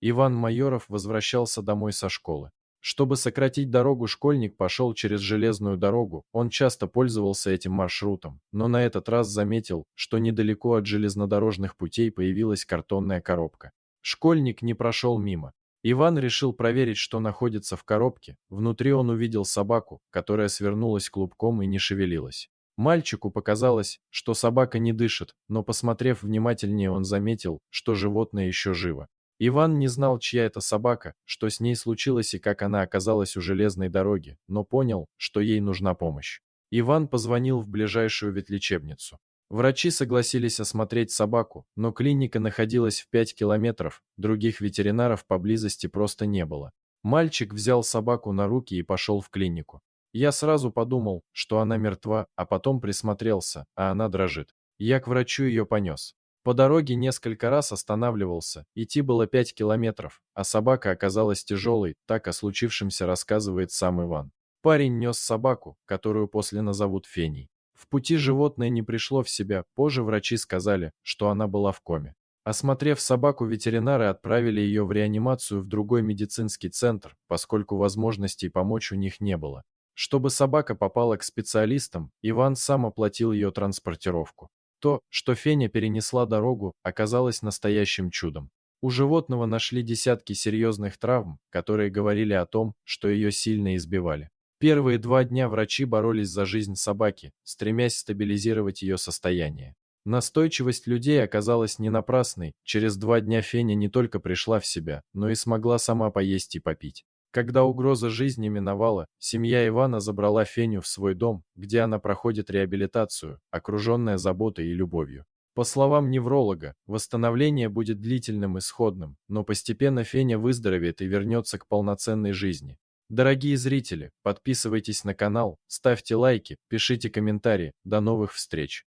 Иван Майоров возвращался домой со школы. Чтобы сократить дорогу, школьник пошел через железную дорогу. Он часто пользовался этим маршрутом, но на этот раз заметил, что недалеко от железнодорожных путей появилась картонная коробка. Школьник не прошел мимо. Иван решил проверить, что находится в коробке. Внутри он увидел собаку, которая свернулась клубком и не шевелилась. Мальчику показалось, что собака не дышит, но, посмотрев внимательнее, он заметил, что животное еще живо. Иван не знал, чья это собака, что с ней случилось и как она оказалась у железной дороги, но понял, что ей нужна помощь. Иван позвонил в ближайшую ветлечебницу. Врачи согласились осмотреть собаку, но клиника находилась в 5 километров, других ветеринаров поблизости просто не было. Мальчик взял собаку на руки и пошел в клинику. Я сразу подумал, что она мертва, а потом присмотрелся, а она дрожит. Я к врачу ее понес. По дороге несколько раз останавливался, идти было 5 километров, а собака оказалась тяжелой, так о случившемся рассказывает сам Иван. Парень нес собаку, которую после назовут Феней. В пути животное не пришло в себя, позже врачи сказали, что она была в коме. Осмотрев собаку, ветеринары отправили ее в реанимацию в другой медицинский центр, поскольку возможностей помочь у них не было. Чтобы собака попала к специалистам, Иван сам оплатил ее транспортировку. То, что Феня перенесла дорогу, оказалось настоящим чудом. У животного нашли десятки серьезных травм, которые говорили о том, что ее сильно избивали. Первые 2 дня врачи боролись за жизнь собаки, стремясь стабилизировать ее состояние. Настойчивость людей оказалась не напрасной, через 2 дня Феня не только пришла в себя, но и смогла сама поесть и попить. Когда угроза жизни миновала, семья Ивана забрала Феню в свой дом, где она проходит реабилитацию, окруженная заботой и любовью. По словам невролога, восстановление будет длительным и сходным, но постепенно Феня выздоровеет и вернется к полноценной жизни. Дорогие зрители, подписывайтесь на канал, ставьте лайки, пишите комментарии. До новых встреч!